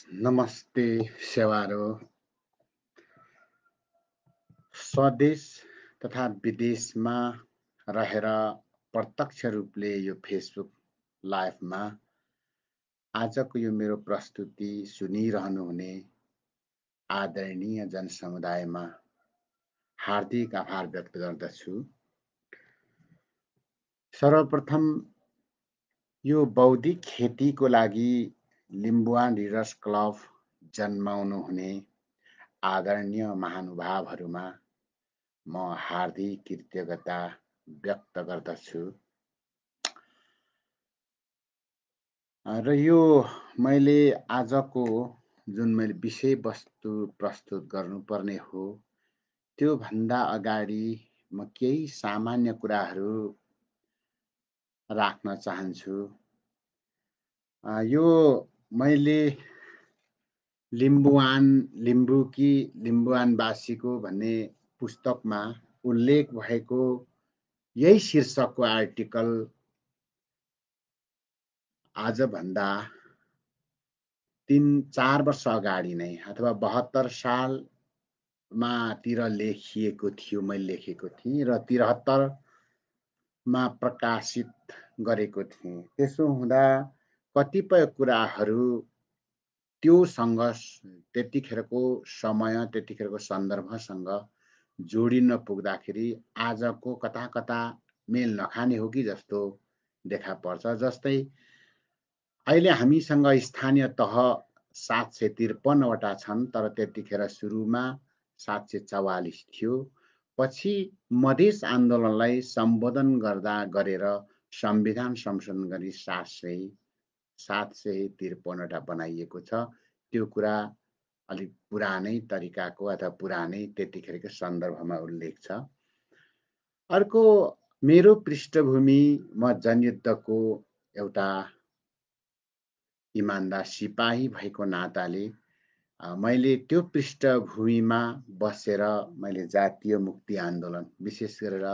नमस्ते स्यावारो। स्वदेश तथा विदेशमा रहेर प्रत्यक्ष रूपले यो फेसबुक लाइभमा आजको यो मेरो प्रस्तुति सुनिरहनुहुने आदरणीय जनसमुदायमा हार्दिक आभार व्यक्त गर्दछु। सर्वप्रथम यो बौद्धिक खेतीको लागि लिम्बुवान रिडर्स क्लब जन्माउनुहुने आदरणीय महानुभावहरूमा म हार्दिक कृतज्ञता व्यक्त गर्दछु। र यो मैले आजको जुन मैले विषयवस्तु प्रस्तुत गर्नुपर्ने हो त्योभन्दा अगाडि म केही सामान्य कुराहरू राख्न चाहन्छु। यो मैले लिम्बुवानवासीको भन्ने पुस्तकमा उल्लेख भएको यही शीर्षकको आर्टिकल आजभन्दा 3-4 वर्ष अगाडि नै अथवा 72 सालमा तिर लेखिएको थियो, मैले लेखेको थिएँ र 73 मा प्रकाशित गरेको थिएँ। त्यसो हुँदा कतिपय कुराहरू त्योसँग त्यतिखेरको समय त्यतिखेरको सन्दर्भसँग जोडिन पुग्दाखेरि आजको कता कता मेल नखाने हो कि जस्तो देखा पर्छ। जस्तै अहिले हामीसँग स्थानीय तह 753 वटा छन्, तर त्यतिखेर सुरुमा 744 थियो। पछि मधेस आन्दोलनलाई सम्बोधन गरेर संविधान संशोधन गरी 753 वटा बनाइएको छ। त्यो कुरा अलिक पुरानै तरिकाको अथवा पुरानै त्यतिखेरको सन्दर्भमा उल्लेख छ। अर्को मेरो पृष्ठभूमि म जनयुद्धको एउटा इमानदार सिपाही भएको नाताले मैले त्यो पृष्ठभूमिमा बसेर मैले जातीय मुक्ति आन्दोलन विशेष गरेर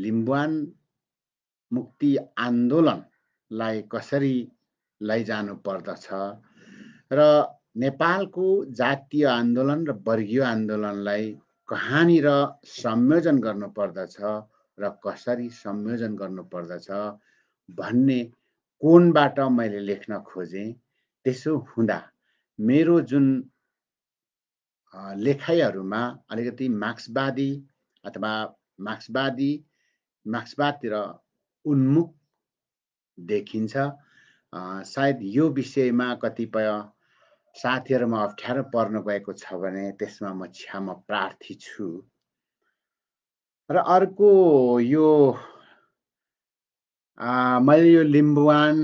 लिम्बुवान मुक्ति आन्दोलनलाई कसरी लैजानु पर्दछ र नेपालको जातीय आन्दोलन र वर्गीय आन्दोलनलाई कहाँनिर संयोजन गर्नुपर्दछ र कसरी संयोजन गर्नुपर्दछ भन्ने कोणबाट मैले लेख्न खोजेँ। त्यसो हुँदा मेरो जुन लेखाइहरूमा अलिकति मार्क्सवादी अथवा मार्क्सवादतिर उन्मुख देखिन्छ। सायद यो विषयमा कतिपय साथीहरूमा अप्ठ्यारो पर्न गएको छ भने त्यसमा म क्षमा प्रार्थी छु। र अर्को यो मैले यो लिम्बुवान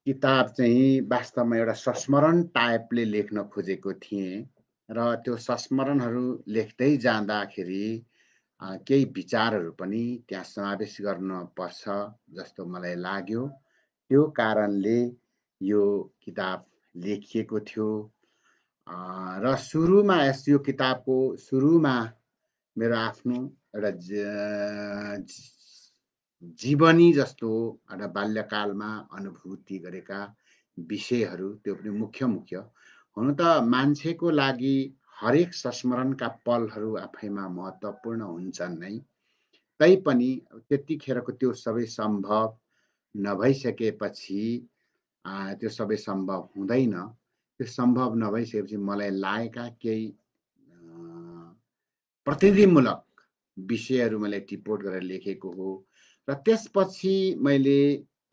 किताब चाहिँ वास्तवमा एउटा संस्मरण टाइपले लेख्न खोजेको थिएँ र त्यो संस्मरणहरू लेख्दै जाँदाखेरि केही विचारहरू पनि त्यहाँ समावेश गर्न पर्छ जस्तो मलाई लाग्यो। त्यो कारणले यो किताब लेखिएको थियो। र सुरुमा यो किताबको सुरुमा मेरो आफ्नो एउटा जीवनी जस्तो एउटा बाल्यकालमा अनुभूति गरेका विषयहरू त्यो पनि मुख्य हुनु त मान्छेको लागि हरेक संस्मरणका पलहरू आफैमा महत्त्वपूर्ण हुन्छन् नै, तैपनि त्यतिखेरको त्यो सबै सम्भव नभइसकेपछि त्यो सबै सम्भव हुँदैन। त्यो सम्भव नभइसकेपछि मलाई लागेका केही प्रतिनिधिमूलक विषयहरू मैले टिपोट गरेर लेखेको हो। र त्यसपछि मैले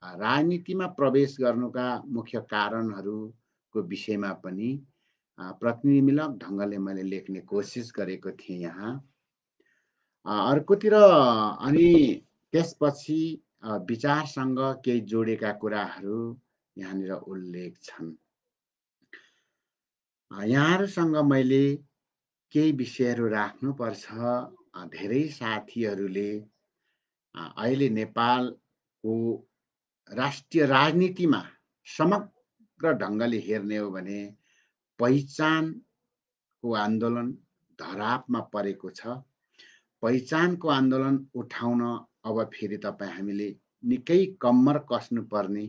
राजनीतिमा प्रवेश गर्नुका मुख्य कारणहरूको विषयमा पनि प्रतिनिधिमूलक ढङ्गले मैले लेख्ने कोसिस गरेको थिएँ यहाँ। अर्कोतिर अनि त्यसपछि विचारसँग केही जोडेका कुराहरू यहाँनिर उल्लेख छन्। यहाँहरूसँग मैले केही विषयहरू राख्नुपर्छ। धेरै साथीहरूले अहिले नेपालको राष्ट्रिय राजनीतिमा समग्र ढङ्गले हेर्ने हो भने पहिचानको आन्दोलन धरापमा परेको छ। पहिचानको आन्दोलन उठाउन अब फेरि हामीले निकै कम्मर कस्नुपर्ने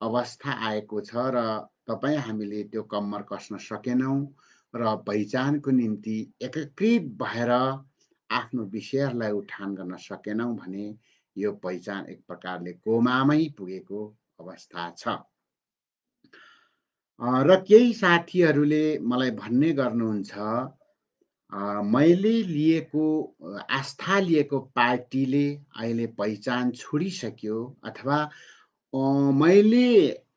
अवस्था आएको छ र तपाईँ हामीले त्यो कम्मर कस्न सकेनौँ र पहिचानको निम्ति एकीकृत भएर आफ्नो विषयहरूलाई उठान गर्न सकेनौँ भने यो पहिचान एक प्रकारले कोमामै पुगेको अवस्था छ। र केही साथीहरूले मलाई भन्ने गर्नुहुन्छ, मैले लिएको आस्था लिएको पार्टीले अहिले पहिचान छोडिसक्यो, अथवा मैले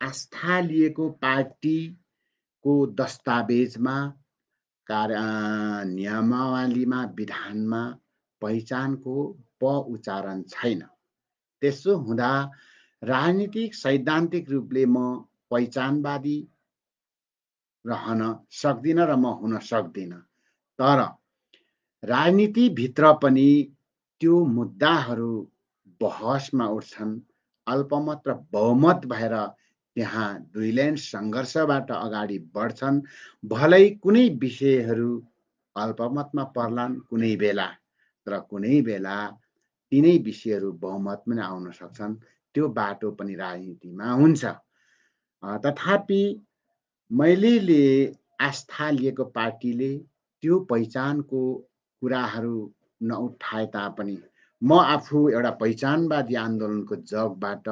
आस्था लिएको पार्टीको दस्तावेजमा नियमावलीमा विधानमा पहिचानको प उच्चारण छैन। त्यसो हुँदा राजनीतिक सैद्धान्तिक रूपले म पहिचानवादी रहन सक्दिन र म हुन सक्दिन। तर राजनीतिभित्र पनि त्यो मुद्दाहरू बहसमा उठ्छन्। अल्पमत र बहुमत भएर त्यहाँ दुई लाइन सङ्घर्षबाट अगाडि बढ्छन्। भलै कुनै विषयहरू अल्पमतमा पर्लान् कुनै बेला, तर कुनै बेला तिनै विषयहरू बहुमतमा नै आउन सक्छन्। त्यो बाटो पनि राजनीतिमा हुन्छ। तथापि मैले आस्था लिएको पार्टीले त्यो पहिचानको कुराहरू नउठाए तापनि म आफू एउटा पहिचानवादी आन्दोलनको जगबाट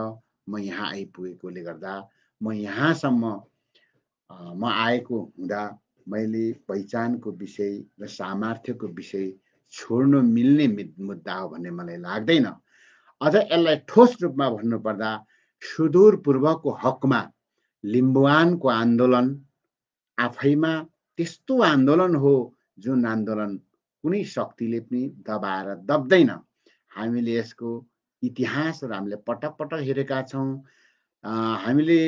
म यहाँ आइपुगेकोले गर्दा म यहाँसम्म म आएको हुँदा मैले पहिचानको विषय र सामर्थ्यको विषय छोड्नु मिल्ने मुद्दा हो भन्ने मलाई लाग्दैन। अझ यसलाई ठोस रूपमा भन्नुपर्दा सुदूरपूर्वको हकमा लिम्बुवानको आन्दोलन आफैमा त्यस्तो आन्दोलन हो जुन आन्दोलन कुनै शक्तिले पनि दबाएर दब्दैन। हामीले यसको इतिहासहरू हामीले पटक पटक हेरेका छौँ। हामीले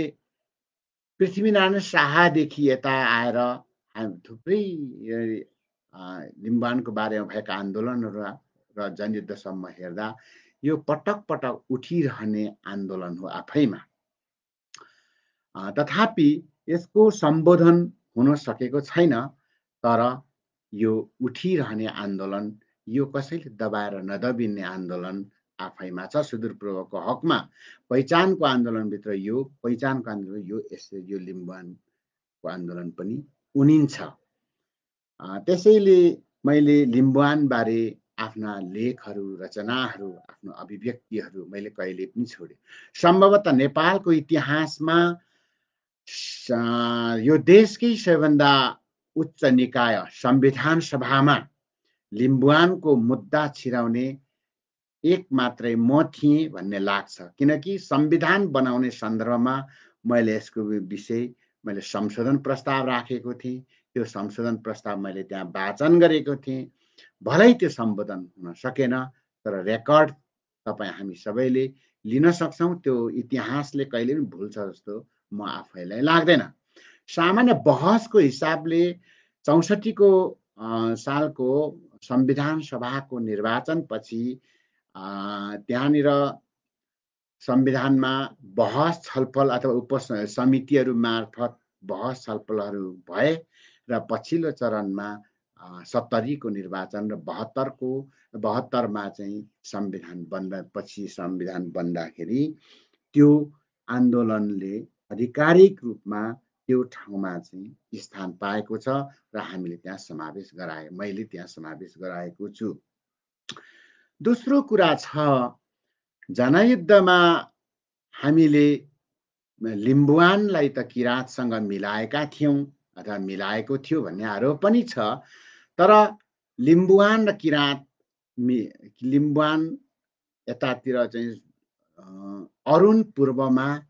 पृथ्वीनारायण शाहदेखि यता आएर थुप्रै लिम्बुवानको बारेमा भएका आन्दोलनहरू र जनयुद्धसम्म हेर्दा यो पटक पटक उठिरहने आन्दोलन हो आफैमा। तथापि यसको सम्बोधन हुन सकेको छैन। तर यो उठिरहने आन्दोलन, यो कसैले दबाएर नदबिने आन्दोलन आफैमा छ। सुदूरपूर्वको हकमा पहिचानको आन्दोलनभित्र यो पहिचानको आन्दोलन यो लिम्बुवानको आन्दोलन पनि उनिन्छ। त्यसैले मैले लिम्बुवानबारे आफ्ना लेखहरू, रचनाहरू, आफ्नो अभिव्यक्तिहरू मैले कहिले पनि छोडे। सम्भवतः नेपालको इतिहासमा यो देशकै सबैभन्दा उच्च निकाय संविधान सभामा लिम्बुवानको मुद्दा छिराउने एक मात्रै म थिएँ भन्ने लाग्छ। किनकि संविधान बनाउने सन्दर्भमा मैले यसको विषय मैले संशोधन प्रस्ताव राखेको थिएँ। त्यो संशोधन प्रस्ताव मैले त्यहाँ वाचन गरेको थिएँ। भलै त्यो सम्बोधन हुन सकेन, तर रेकर्ड तपाईँ हामी सबैले लिन सक्छौँ। त्यो इतिहासले कहिले पनि भुल्छ जस्तो म आफैलाई लाग्दैन। सामान्य बहसको हिसाबले 64 सालको संविधान सभाको निर्वाचनपछि त्यहाँनिर संविधानमा बहस छलफल अथवा उपसमितिहरू मार्फत बहस छलफलहरू भए र पछिल्लो चरणमा 70 को निर्वाचन र 72मा चाहिँ संविधान बन्दापछि संविधान बन्दाखेरि त्यो आन्दोलनले आधिकारिक रूपमा त्यो ठाउँमा चाहिँ स्थान पाएको छ र हामीले त्यहाँ समावेश गराए, मैले त्यहाँ समावेश गराएको छु। दोस्रो कुरा छ, जनयुद्धमा हामीले लिम्बुवानलाई त किराँतसँग मिलाएका थियौँ अथवा मिलाएको थियो भन्ने आरोप पनि छ। तर लिम्बुवान र किराँत, लिम्बुवान यतातिर चाहिँ अरुण पूर्वमा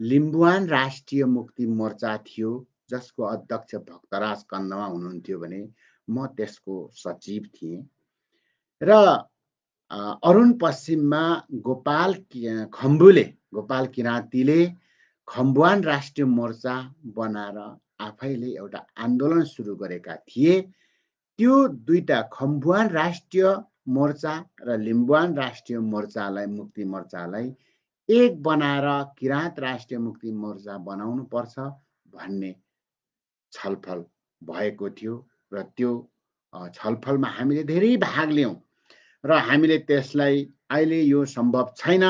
लिम्बुवान राष्ट्रिय मुक्ति मोर्चा थियो, जसको अध्यक्ष भक्तराज कन्दमा हुनुहुन्थ्यो भने म त्यसको सचिव थिएँ। र अरुण पश्चिममा गोपाल किराँतीले खम्बुवान राष्ट्रिय मोर्चा बनाएर आफैले एउटा आन्दोलन सुरु गरेका थिए। त्यो दुईटा खम्बुवान राष्ट्रिय मोर्चा र लिम्बुवान राष्ट्रिय मोर्चालाई, मुक्ति मोर्चालाई एक बनाएर किराँत राष्ट्रिय मुक्ति मोर्चा बनाउनु पर्छ भन्ने छलफल भएको थियो र त्यो छलफलमा हामीले धेरै भाग लियौँ र हामीले त्यसलाई अहिले यो सम्भव छैन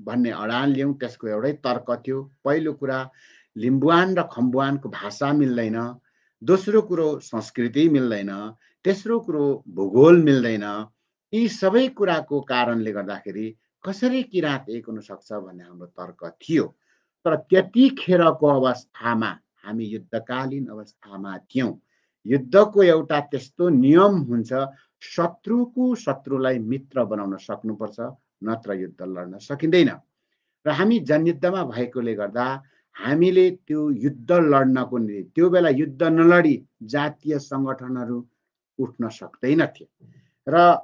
भन्ने अडान ल्याउँ, त्यसको एउटै तर्क थियो। पहिलो कुरा, लिम्बुवान र खम्बुवानको भाषा मिल्दैन। दोस्रो कुरो, संस्कृति मिल्दैन। तेस्रो कुरो, भूगोल मिल्दैन। यी सबै कुराको कारणले गर्दाखेरि कसरी किराँत एक हुन सक्छ भन्ने हाम्रो तर्क थियो। तर त्यतिखेरको अवस्थामा हामी युद्धकालीन अवस्थामा थियौँ। युद्धको एउटा त्यस्तो नियम हुन्छ, शत्रुलाई मित्र बनाउन सक्नुपर्छ, नत्र युद्ध लड्न सकिँदैन। र हामी जनयुद्धमा भएकोले गर्दा हामीले त्यो युद्ध लड्नको निम्ति त्यो बेला युद्ध नलडी जातीय सङ्गठनहरू उठ्न सक्दैनथे र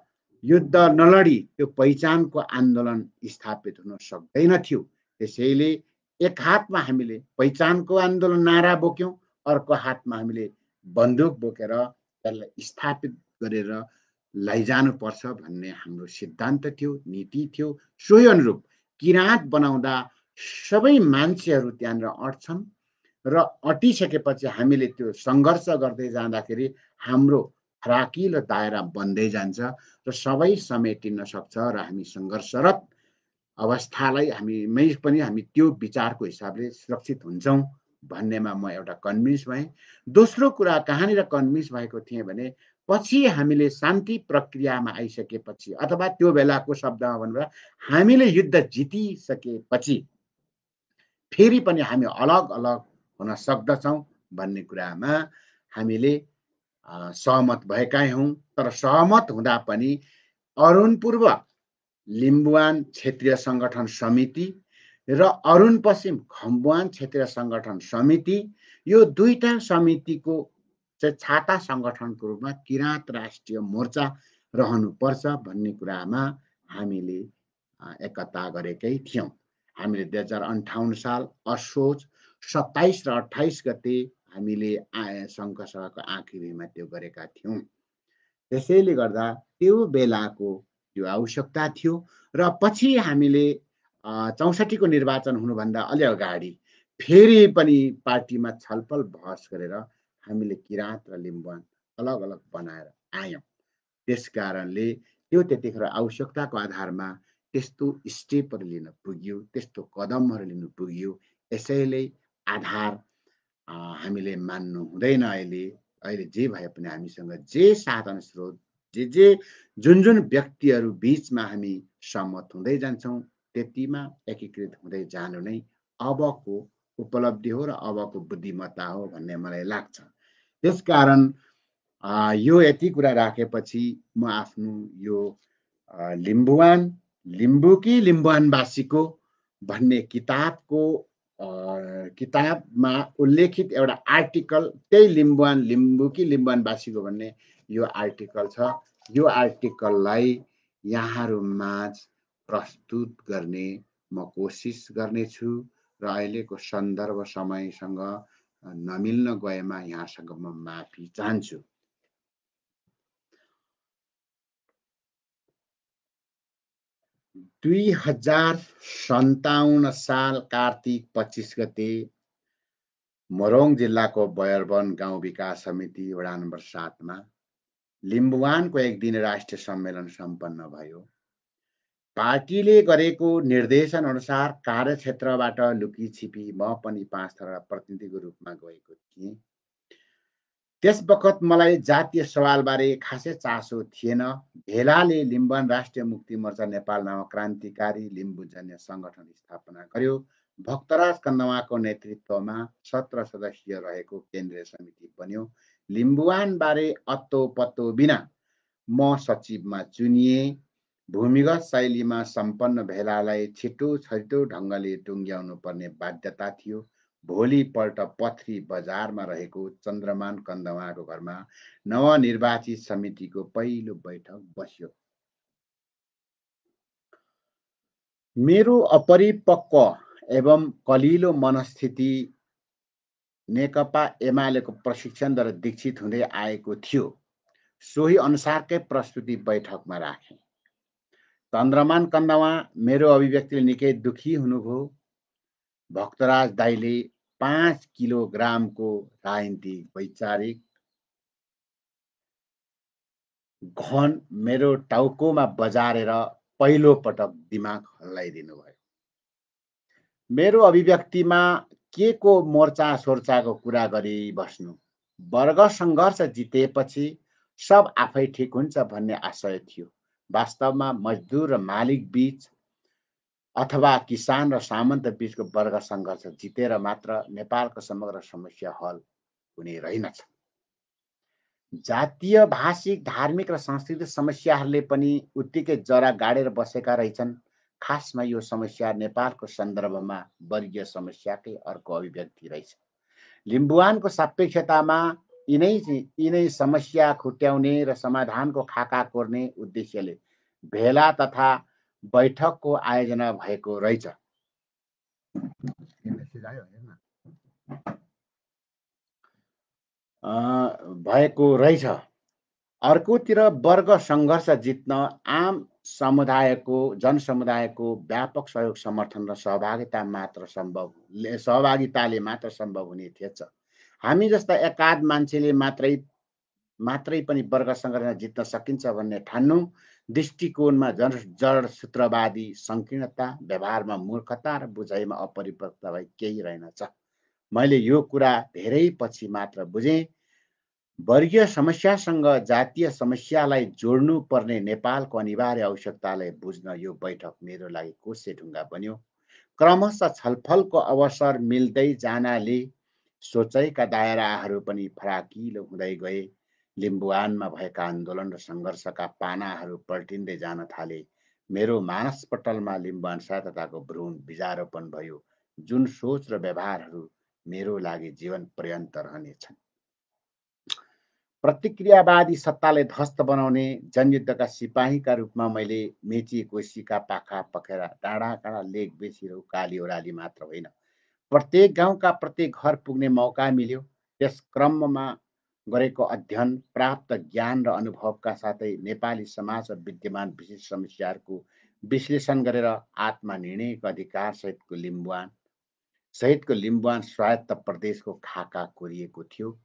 युद्ध नलडी त्यो पहिचानको आन्दोलन स्थापित हुन सक्दैनथ्यो। त्यसैले एक हातमा हामीले पहिचानको आन्दोलन नारा बोक्यौँ, अर्को हातमा हामीले बन्दुक बोकेर त्यसलाई स्थापित गरेर लैजानुपर्छ भन्ने हाम्रो सिद्धान्त थियो, नीति थियो। सोही अनुरूप किराँत बनाउँदा सबै मान्छेहरू त्यहाँनिर अट्छन् र अटिसकेपछि हामीले त्यो सङ्घर्ष गर्दै जाँदाखेरि हाम्रो फराकिलो दायरा बन्दै जान्छ र सबै समेटिन सक्छ र हामी सङ्घर्षरत अवस्थालाई हामी त्यो विचारको हिसाबले सुरक्षित हुन्छौँ भन्नेमा म एउटा कन्भिन्स भएँ। दोस्रो कुरा कहाँनिर कन्भिन्स भएको थिएँ भने पछि हामीले शान्ति प्रक्रियामा आइसकेपछि अथवा त्यो बेलाको शब्दमा भन्दा हामीले युद्ध जितिसकेपछि फेरि पनि हामी अलग अलग हुन सक्दछौँ भन्ने कुरामा हामीले सहमत भएका हौँ। तर सहमत हुँदा पनि अरुण पूर्व लिम्बुवान क्षेत्रीय सङ्गठन समिति र अरुण पश्चिम खम्बुवान क्षेत्रीय सङ्गठन समिति, यो दुईटा समितिको चाहिँ छाता सङ्गठनको रूपमा किराँत राष्ट्रिय मोर्चा रहनुपर्छ भन्ने कुरामा हामीले एकता गरेकै थियौँ। हामीले 2058 साल असोज 27 र 28 गते हामीले सङ्घसभाको आखिरीमा त्यो गरेका थियौँ। त्यसैले गर्दा त्यो बेलाको त्यो आवश्यकता थियो र पछि हामीले 64 को निर्वाचन हुनुभन्दा अलि अगाडि फेरि पनि पार्टीमा छलफल बहस गरेर हामीले किराँत र लिम्बुवान अलग अलग बनाएर आयौँ। त्यस कारणले त्यो त्यतिखेर आवश्यकताको आधारमा त्यस्तो स्टेपहरू लिन पुग्यो, त्यस्तो कदमहरू लिनु पुग्यो। यसैले आधार हामीले मान्नु हुँदैन। अहिले जे भए पनि हामीसँग जे साधन स्रोत जुन व्यक्तिहरू बिचमा हामी सहमत हुँदै जान्छौँ त्यतिमा एकीकृत हुँदै जानु नै अबको उपलब्धि हो र अबको बुद्धिमत्ता हो भन्ने मलाई लाग्छ। त्यसकारण यो यति कुरा राखेपछि म आफ्नो यो लिम्बुकी लिम्बुवानवासीको भन्ने किताबमा उल्लेखित एउटा आर्टिकल, त्यही लिम्बुकी लिम्बुवानवासीको भन्ने यो आर्टिकल छ। यो आर्टिकललाई यहाँहरूमाझ प्रस्तुत गर्ने म कोसिस गर्नेछु र अहिलेको सन्दर्भ समयसँग नमिल्न गएमा यहाँसँग म माफी चाहन्छु। । 2057 साल कार्तिक 25 गते मोरङ जिल्लाको बयरवन गाउँ विकास समिति वडा नम्बर 7 मा लिम्बुवानको एक दिन राष्ट्रिय सम्मेलन सम्पन्न भयो। पार्टीले गरेको निर्देशन अनुसार कार्यक्षेत्रबाट लुकीछिपी म पनि 5 थरा प्रतिनिधिको रूपमा गएको थिएँ। त्यस बखत मलाई जातीय सवालबारे खासै चासो थिएन। भेलाले लिम्बुवान राष्ट्रिय मुक्ति मोर्चा नेपाल नामक क्रान्तिकारी लिम्बुजन्य सङ्गठन स्थापना गर्यो। भक्तराज कन्दवाको नेतृत्वमा 17 सदस्यीय रहेको केन्द्रीय समिति बन्यो। लिम्बुवानबारे अत्तो पत्तो बिना म सचिवमा चुनिए। भूमिगत शैलीमा सम्पन्न भेलालाई छिटो ढङ्गले टुङ्ग्याउनु पर्ने बाध्यता थियो। भोलिपल्ट पथरी बजारमा रहेको चन्द्रमान कन्दवाको घरमा नवनिर्वाचित समितिको पहिलो बैठक बस्यो। मेरो अपरिपक्व एवं कलिलो मनस्थिति नेकपा एमालेको प्रशिक्षणद्वारा दीक्षित हुँदै आएको थियो। सोही अनुसारकै प्रस्तुति बैठकमा राखेँ। चन्द्रमान कन्दवा मेरो अभिव्यक्तिले निकै दुखी हुनुभयो। भक्तराज दाइले 5 किलोग्रामको राजनीतिक वैचारिक घन मेरो टाउकोमा बजारेर पहिलो पटक दिमाग हल्लाइदिनु भयो। मेरो अभिव्यक्तिमा के को मोर्चा सोर्चाको कुरा गरिबस्नु। वर्ग सङ्घर्ष जितेपछि सब आफै ठिक हुन्छ भन्ने आशय थियो। वास्तवमा मजदुर र मालिक बीच अथवा किसान र सामन्त बीचको वर्ग सङ्घर्ष जितेर मात्र नेपालको समग्र समस्या हल हुने रहेनछ। जातीय, भाषिक, धार्मिक र सांस्कृतिक समस्याहरूले पनि उत्तिकै जरा गाडेर बसेका रहेछन्। खासमा यो समस्या नेपालको सन्दर्भमा वर्गीय समस्याकै अर्को अभिव्यक्ति रहेछ। लिम्बुवानको सापेक्षतामा यिनै समस्या खुट्याउने र समाधानको खाका कोर्ने उद्देश्यले भेला तथा बैठकको आयोजना भएको रहेछ। अर्कोतिर वर्ग सङ्घर्ष जित्न आम जनसमुदायको व्यापक सहयोग, समर्थन र सहभागिताले मात्र सम्भव हुने थिएछ। हामी जस्ता एकाध मान्छेले मात्रै पनि वर्ग सङ्घर्ष जित्न सकिन्छ भन्ने ठान्नु दृष्टिकोणमा जडसूत्रवादी सङ्कीर्णता, व्यवहारमा मूर्खता र बुझाइमा अपरिपक्वता भई केही रहेनछ। मैले यो कुरा धेरै पछि मात्र बुझेँ। वर्गीय समस्यासँग जातीय समस्यालाई जोड्नु पर्ने नेपालको अनिवार्य आवश्यकतालाई बुझ्न यो बैठक मेरो लागि कोसेढुङ्गा बन्यो। क्रमशः छलफलको अवसर मिल्दै जानाले सोचाइका दायराहरू पनि फराकिलो हुँदै गए। लिम्बुवानमा भएका आन्दोलन र सङ्घर्षका पानाहरू पल्टिँदै जान थाले। मेरो मानसपटलमा लिम्बुवान स्वायत्तताको भ्रूण बिजारोपण भयो, जुन सोच र व्यवहारहरू मेरो लागि जीवन पर्यन्त रहनेछन्। प्रतिक्रियावादी सत्तालाई ध्वस्त बनाउने जनयुद्धका सिपाहीका रूपमा मैले मेची, कोशीका पाखा पखेरा, डाँडा काँडा, लेक बेसी र उकाली ओह्राली मात्र होइन, प्रत्येक गाउँका प्रत्येक घर पुग्ने मौका मिल्यो। त्यस क्रममा गरेको अध्ययन, प्राप्त ज्ञान र अनुभवका साथै नेपाली समाजमा विद्यमान विशिष्ट समस्याहरूको विश्लेषण गरेर आत्मनिर्णयको अधिकार सहितको लिम्बुवान स्वायत्त प्रदेशको खाका कोरिएको थियो।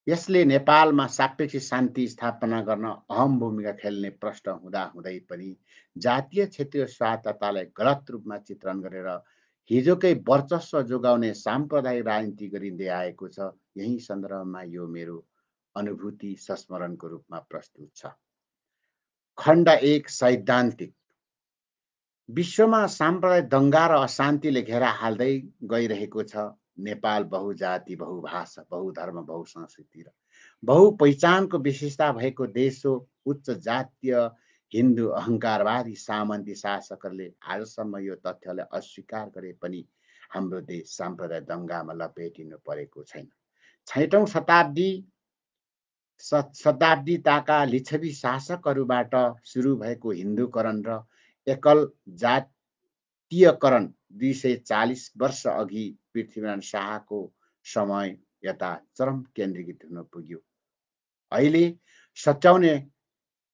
यसले नेपालमा सापेक्ष शान्ति स्थापना गर्न अहम भूमिका खेल्ने प्रश्न हुँदाहुँदै पनि जातीय क्षेत्रीय स्वायत्ततालाई गलत रूपमा चित्रण गरेर हिजोकै वर्चस्व जोगाउने साम्प्रदायिक राजनीति गरिँदै आएको छ। यही सन्दर्भमा यो मेरो अनुभूति संस्मरणको रूपमा प्रस्तुत छ। खण्ड 1, सैद्धान्तिक। विश्वमा साम्प्रदायिक दङ्गा र अशान्तिले घेरा हाल्दै गइरहेको छ। नेपाल बहुजाति, बहुभाषा, बहुधर्म, बहुसंस्कृति र बहुपहिचानको विशेषता भएको देश हो। उच्च जातीय हिन्दू अहङ्कारवादी सामन्ती शासकहरूले आजसम्म यो तथ्यलाई अस्वीकार गरे पनि हाम्रो देश साम्प्रदायिक दङ्गामा लपेटिनु परेको छैन। छैटौं शताब्दीताका लिच्छवी शासकहरूबाट सुरु भएको हिन्दूकरण र एकल जातीयकरण 240 वर्ष अघि पृथ्वीनारायण शाहको समय यता चरम केन्द्रीकृत हुन पुग्यो। अहिले सच्याउने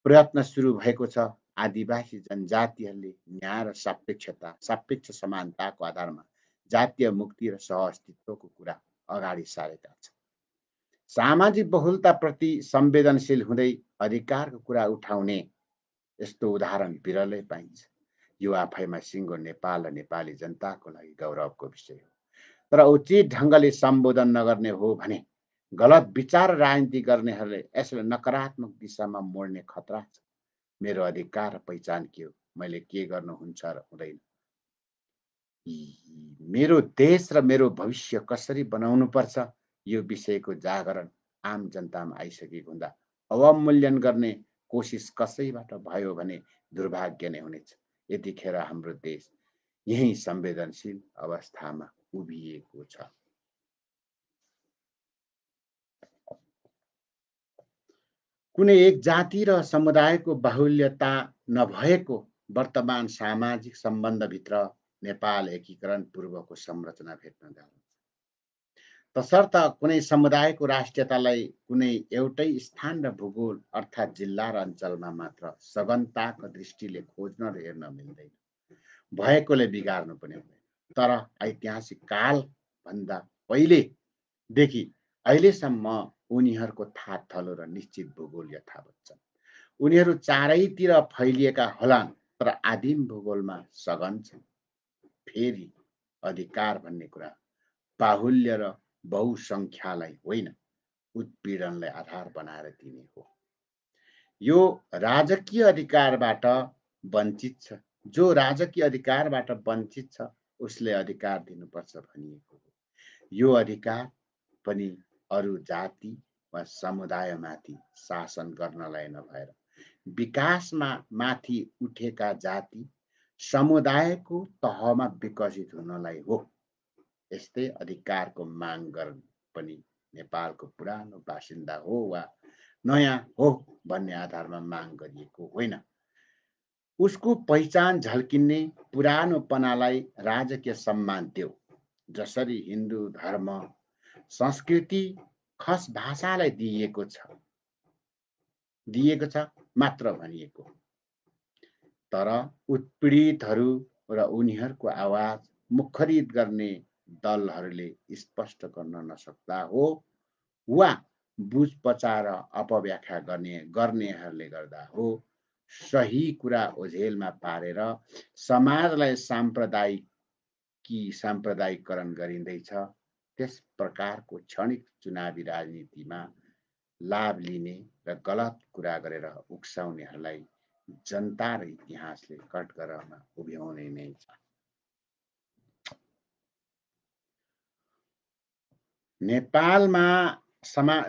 प्रयत्न सुरु भएको छ। आदिवासी जनजातिहरूले न्याय र सापेक्ष समानताको आधारमा जातीय मुक्ति र सहअस्तित्वको कुरा अगाडि सारेका छन्। सामाजिक बहुलताप्रति संवेदनशील हुँदै अधिकारको कुरा उठाउने यस्तो उदाहरण विरलै पाइन्छ। यो आफैमा सिङ्गो नेपाल र नेपाली जनताको लागि गौरवको विषय हो। तर उचित ढङ्गले सम्बोधन नगर्ने हो भने गलत विचार राजनीति गर्नेहरूले यसलाई नकारात्मक दिशामा मोड्ने खतरा छ। मेरो अधिकार र पहिचान के हो, मैले के गर्नुहुन्छ र हुँदैन, मेरो देश र मेरो भविष्य कसरी बनाउनु पर्छ, यो विषयको जागरण आम जनतामा आइसकेको हुँदा अवमूल्यन गर्ने कोसिस कसैबाट भयो भने दुर्भाग्य नै हुनेछ। यतिखेर हाम्रो देश यही संवेदनशील अवस्थामा उभिएको छ। कुनै एक जाति र समुदायको बाहुल्यता नभएको वर्तमान सामाजिक सम्बन्धभित्र नेपाल एकीकरण पूर्वको संरचना भेट्न जान्छ। तसर्थ कुनै समुदायको राष्ट्रियतालाई कुनै एउटै स्थान र भूगोल अर्थात् जिल्ला र अञ्चलमा मात्र सघनताको दृष्टिले खोज्न र हेर्न मिल्दैन। भएकोले बिगार्नु पनि हुँदैन। तर ऐतिहासिक कालभन्दा पहिलेदेखि अहिलेसम्म उनीहरूको थाहथलो र निश्चित भूगोल यथावत छन्। उनीहरू चारैतिर फैलिएका होलान्, तर आदिम भूगोलमा सघन छन्। फेरि अधिकार भन्ने कुरा बाहुल्य र बहुसङ्ख्यालाई होइन, उत्पीडनलाई आधार बनाएर दिने हो। यो राजकीय अधिकारबाट वञ्चित छ, जो राजकीय अधिकारबाट वञ्चित छ उसले अधिकार दिनुपर्छ भनिएको हो। यो अधिकार पनि अरू जाति वा समुदायमाथि शासन गर्नलाई नभएर विकासमा माथि उठेका जाति समुदायको तहमा विकसित हुनलाई हो। यस्तै अधिकारको माग गर्न पनि नेपालको पुरानो बासिन्दा हो वा नयाँ हो भन्ने आधारमा माग गरिएको होइन। उसको पहिचान झल्किने पुरानोपनालाई राजकीय सम्मान देऊ, जसरी हिन्दू धर्म संस्कृति खस भाषालाई दिएको छ मात्र भनिएको। तर उत्पीडितहरू र उनीहरूको आवाज मुखरित गर्ने दलहरूले स्पष्ट गर्न नसक्दा हो वा बुझ पचाएर अपव्याख्या गर्नेहरूले गर्दा हो सही कुरा ओझेलमा पारेर समाजलाई साम्प्रदायिकरण गरिँदैछ। त्यस प्रकारको क्षणिक चुनावी राजनीतिमा लाभ लिने र गलत कुरा गरेर उक्साउनेहरूलाई जनता र इतिहासले कठघरामा उभ्याउने नै छ।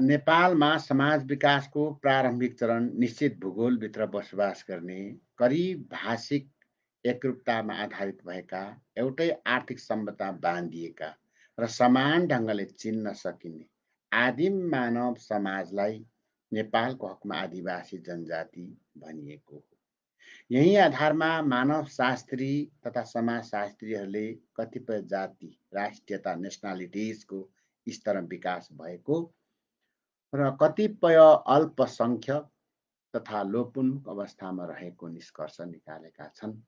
नेपालमा समाज विकासको प्रारम्भिक चरण निश्चित भूगोलभित्र बसोबास गर्ने, करिब भाषिक एकरूपतामा आधारित भएका, एउटै आर्थिक सम्बन्धमा बाँधिएका र समान ढङ्गले चिन्न सकिने आदिम मानव समाजलाई नेपालको हकमा आदिवासी जनजाति भनिएको हो। यही आधारमा मानवशास्त्री तथा समाजशास्त्रीहरूले कतिपय जाति राष्ट्रियता नेसनालिटिजको स्तरमा विकास भएको र कतिपय अल्पसङ्ख्यक तथा लोपोन्मुख अवस्थामा रहेको निष्कर्ष निकालेका छन्।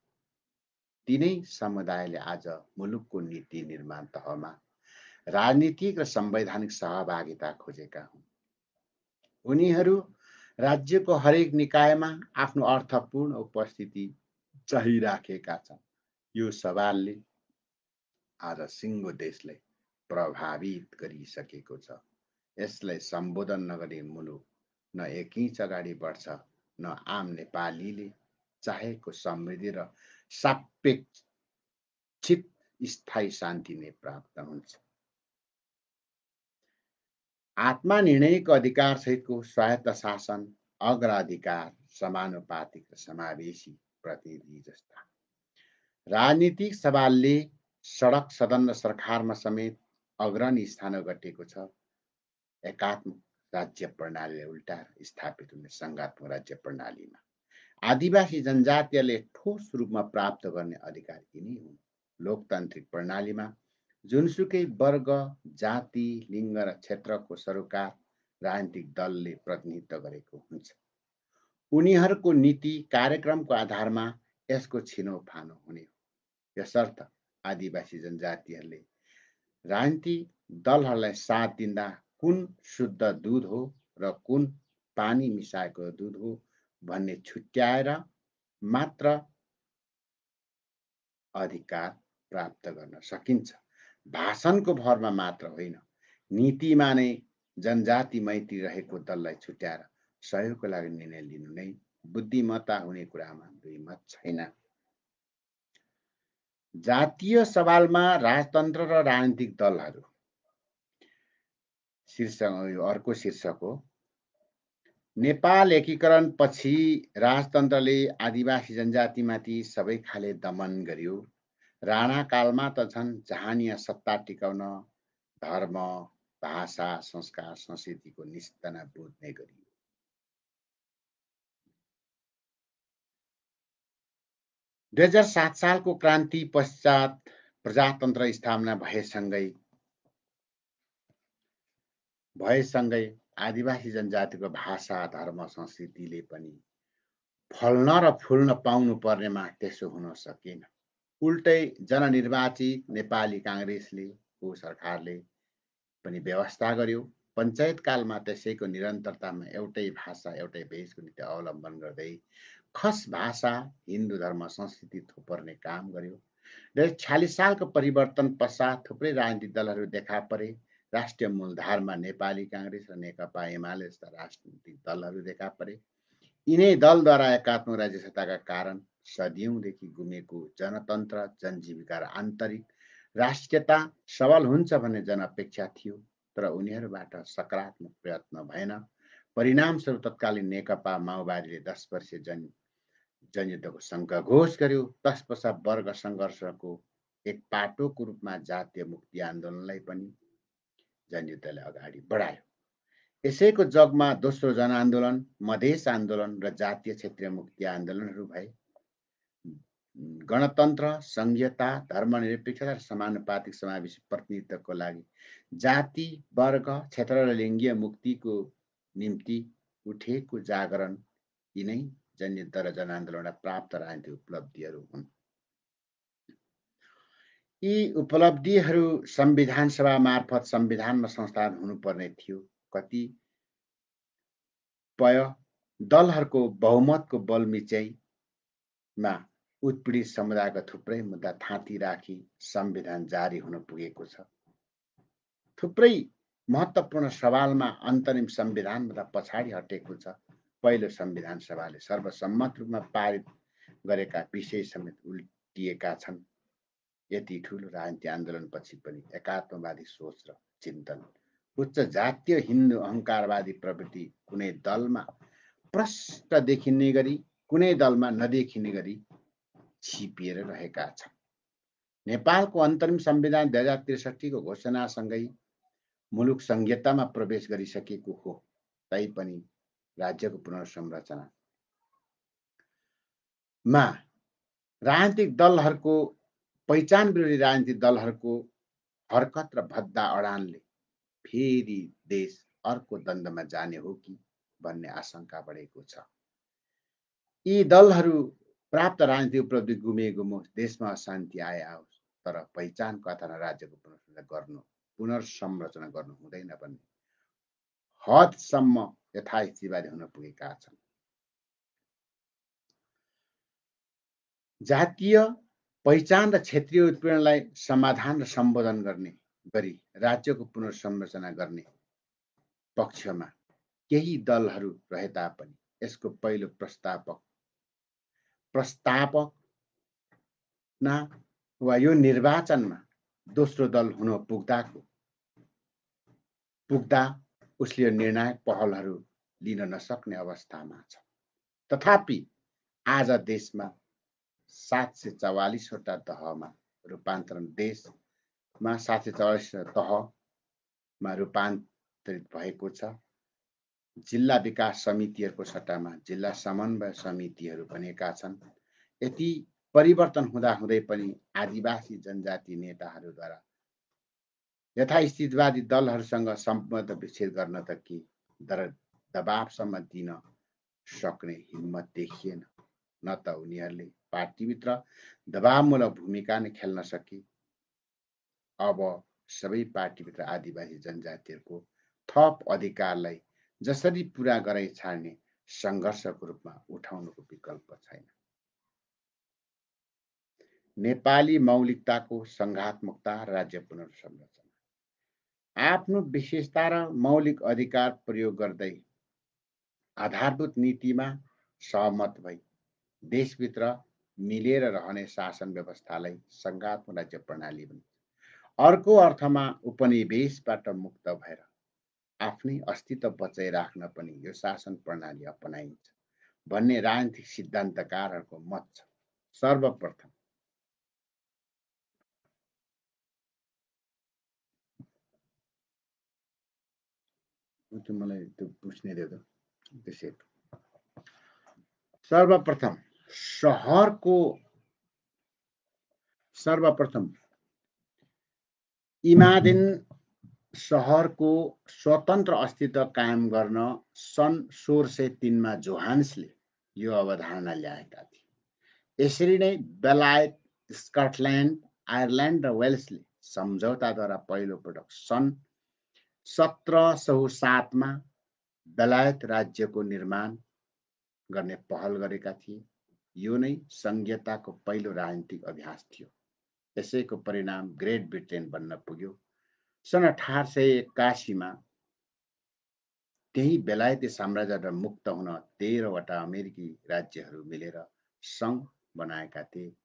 तिनै समुदायले आज मुलुकको नीति निर्माण तहमा राजनीतिक र संवैधानिक सहभागिता खोजेका हुन्। उनीहरू राज्यको हरेक निकायमा आफ्नो अर्थपूर्ण उपस्थिति चाहिराखेका छन्। यो सवालले आज सिङ्गो देशलाई प्रभावित गरिसकेको छ। यसलाई सम्बोधन नगरी मुलुक न एक इन्च अगाडि बढ्छ, न आम नेपालीले चाहेको समृद्धि र सापेक्षित स्थायी शान्ति नै प्राप्त हुन्छ। आत्मनिर्णयको अधिकार सहितको स्वायत्त शासन, अग्राधिकार, समानुपातिक र समावेशी प्रतिनिधि जस्ता राजनीतिक सवालले सडक सदन र सरकारमा समेत अग्रणी स्थान ओगटेको छ। एकात्मक राज्य प्रणालीलाई उल्टाएर स्थापित हुने संघात्मक राज्य प्रणालीमा आदिवासी जनजातिहरूले ठोस रूपमा प्राप्त गर्ने अधिकार यिनै हुन्। लोकतान्त्रिक प्रणालीमा जुनसुकै वर्ग, जाति, लिङ्ग र क्षेत्रको सरोकार राजनीतिक दलले प्रतिनिधित्व गरेको हुन्छ। उनीहरूको नीति कार्यक्रमको आधारमा यसको छिनोफानो हुने हो। यसर्थ आदिवासी जनजातिहरूले राजनीतिक दलहरूलाई साथ दिँदा कुन शुद्ध दुध हो र कुन पानी मिसाएको दुध हो भन्ने छुट्याएर मात्र अधिकार प्राप्त गर्न सकिन्छ। भाषणको भरमा मात्र होइन, नीतिमा नै जनजाति मैत्री रहेको दललाई छुट्याएर सहयोगको लागि निर्णय लिनु नै बुद्धिमत्ता हुने कुरामा दुई मत छैन। जातीय सवालमा राजतन्त्र र राजनीतिक दलहरू अर्को शीर्षक हो। नेपाल एकीकरण पछि राजतन्त्रले आदिवासी जनजातिमाथि सबै खाले दमन गर्यो। राणा कालमा त झन् जहानिया सत्ता टिकाउन धर्म, भाषा, संस्कार, संस्कृतिको निस्तना बुझ्ने गरियो। दुई 2007 सालको क्रान्ति पश्चात प्रजातन्त्र स्थापना भएसँगै आदिवासी जनजातिको भाषा, धर्म, संस्कृतिले पनि फल्न र फुल्न पाउनु पर्नेमा त्यसो हुन सकेन। उल्टै जननिर्वाचित नेपाली काङ्ग्रेसले सरकारले पनि व्यवस्था गर्यो। पञ्चायत कालमा त्यसैको निरन्तरतामा एउटै भाषा, एउटै भेषको नीति अवलम्बन गर्दै खस भाषा, हिन्दू धर्म, संस्कृति थोपर्ने काम गर्यो। र 46 सालको परिवर्तन पश्चात थुप्रै राजनीतिक दलहरू देखा परे। राष्ट्रिय मूलधारमा नेपाली काङ्ग्रेस र नेकपा एमाले जस्ता राजनीतिक दलहरू देखा परे। यिनै दलद्वारा एकात्मक राज्य सत्ताका कारण सदियौँदेखि गुमेको जनतन्त्र, जनजीविका र आन्तरिक राष्ट्रियता सबल हुन्छ भन्ने जनअपेक्षा थियो, तर उनीहरूबाट सकारात्मक प्रयत्न भएन। परिणामस्वरूप तत्कालीन नेकपा माओवादीले 10 वर्षीय जनयुद्धको शङ्खघोष गर्यो। तत्पश्चात वर्ग सङ्घर्षको एक पाटोको रूपमा जातीय मुक्ति आन्दोलनलाई पनि जनयुद्धले अगाडि बढायो। यसैको जगमा दोस्रो जनआन्दोलन, मधेस आन्दोलन र जातीय क्षेत्रीय मुक्ति आन्दोलनहरू भए। गणतन्त्र, संघीयता, धर्मनिरपेक्षता र समानुपातिक समावेशी प्रतिनिधित्वको लागि जाति, वर्ग, क्षेत्र र लिङ्गीय मुक्तिको निम्ति उठेको जागरण यिनै जनयुद्ध र जनआन्दोलनबाट प्राप्त राजनीतिक उपलब्धिहरू हुन्। यी उपलब्धिहरू संविधान सभा मार्फत संविधानमा संस्थान हुनुपर्ने थियो। कतिपय दलहरूको बहुमतको बलमिचाइमा उत्पीडित समुदायका थुप्रै मुद्दा थाँती राखी संविधान जारी हुन पुगेको छ। थुप्रै महत्त्वपूर्ण सवालमा अन्तरिम संविधानभन्दा पछाडि हटेको छ। पहिलो संविधान सभाले सर्वसम्मत रूपमा पारित गरेका विषय समेत उल्टिएका छन्। यति ठुलो राजनीतिक आन्दोलनपछि पनि एकात्मवादी सोच र चिन्तन, उच्च जातीय हिन्दू अहङ्कारवादी प्रवृत्ति कुनै दलमा प्रष्ट देखिने गरी, कुनै दलमा नदेखिने गरी छिपिएर रहेका छन्। नेपालको अन्तरिम संविधान 2063 को घोषणासँगै मुलुक संघीयतामा प्रवेश गरिसकेको हो। तैपनि राज्यको पुनर्संरचनामा राजनीतिक दलहरूको पहिचान विरोधी राजनीतिक दलहरूको हरकत र भद्दा अडानले फेरि देश अर्को द्वन्द्वमा जाने हो कि भन्ने आशंका बढेको छ। यी दलहरू प्राप्त राजनीतिक उपलब्धि गुमेगुमोस्, देशमा अशान्ति आए आओस्, तर पहिचानको आधारमा राज्यको पुनर्संरचना गर्नु हुँदैन भन्ने हदसम्म यथास्थितिवादी हुन पुगेका छन्। जातीय पहिचान र क्षेत्रीय उत्पीडनलाई समाधान र सम्बोधन गर्ने गरी राज्यको पुनर्संरचना गर्ने पक्षमा केही दलहरू रहे तापनि यसको पहिलो प्रस्तावना वा यो निर्वाचनमा दोस्रो दल हुन पुग्दा उसले निर्णायक पहलहरू लिन नसक्ने अवस्थामा छ। तथापि आज देशमा 744 वटा तहमा रूपान्तरण, देशमा 744 तहमा रूपान्तरित भएको छ। जिल्ला विकास समितिहरूको सट्टामा जिल्ला समन्वय समितिहरू बनेका छन्। यति परिवर्तन हुँदाहुँदै पनि आदिवासी जनजाति नेताहरूद्वारा यथास्थितिवादी दलहरूसँग सम्बन्ध विच्छेद गर्न त के दबावसम्म दिन सक्ने हिम्मत देखिएन। न त उनीहरूले पार्टीभित्र दबावमूलक भूमिका नै खेल्न सके। अब सबै पार्टीभित्र आदिवासी जनजातिहरूको थप अधिकारलाई जसरी पुरा गराइ छाड्ने सङ्घर्षको रूपमा उठाउनुको विकल्प छैन। नेपाली मौलिकताको सङ्घात्मकता, राज्य पुनर्संरचना आफ्नो विशेषता र मौलिक अधिकार प्रयोग गर्दै आधारभूत नीतिमा सहमत भई देशभित्र मिलेर रहने शासन व्यवस्थालाई सङ्घात्मक राज्य प्रणाली भनिन्छ। अर्को अर्थमा उपनिवेशबाट मुक्त भएर आफ्नै अस्तित्व बचाइराख्न पनि यो शासन प्रणाली अपनाइन्छ भन्ने राजनीतिक सिद्धान्तकारहरूको मत छ। सर्वप्रथम मलाई त्यो पुछ्ने दियो त्यसै। सर्वप्रथम इमादेन सहरको स्वतन्त्र अस्तित्व कायम गर्न सन् 1603 जोहान्सले यो अवधारणा ल्याएका थिए। यसरी नै बेलायत, स्कटल्यान्ड, आयरल्यान्ड र वेल्सले सम्झौताद्वारा पहिलोपटक सन् 1707 बेलायत राज्यको निर्माण गर्ने पहल गरेका थिए। यो नै संघीयताको पहिलो राजनीतिक अभ्यास थियो। यसैको परिणाम ग्रेट ब्रिटेन बन्न पुग्यो। सन् 1881 त्यही बेलायती साम्राज्यबाट मुक्त हुन 13वटा अमेरिकी राज्यहरू मिलेर सङ्घ बनाएका थिए।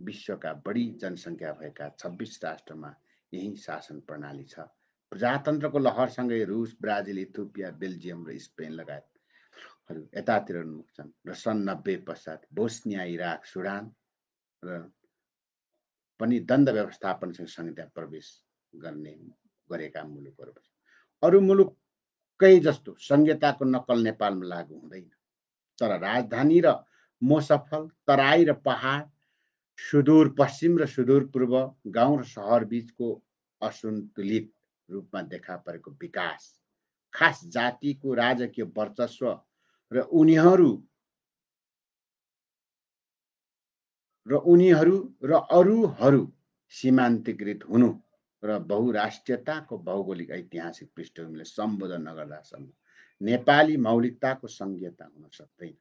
विश्वका बढी जनसङ्ख्या भएका 26 राष्ट्रमा यही शासन प्रणाली छ। प्रजातन्त्रको लहरसँगै रुस, ब्राजिल, इथियोपिया, बेल्जियम र स्पेन लगायतहरू यतातिर उन्मुख छन् र सन् 90 पश्चात बोस्निया, इराक, सुडान र पनि द्वन्द्व व्यवस्थापनसँग संहिता प्रवेश गरेका मुलुकहरू। अरू मुलुकै जस्तो संहिताको नक्कल नेपालमा लागू हुँदैन, तर राजधानी र मोसफल, तराई र पहाड, सुदूरपश्चिम र सुदूरपूर्व, गाउँ र सहर बीचको असन्तुलित रूपमा देखा परेको विकास, खास जातिको राजकीय वर्चस्व र उनीहरू र अरूहरू सीमान्तकृत हुनु र बहुराष्ट्रियताको भौगोलिक ऐतिहासिक पृष्ठभूमिले सम्बोधन नगर्दासम्म नेपाली मौलिकताको संहिता हुन सक्दैन।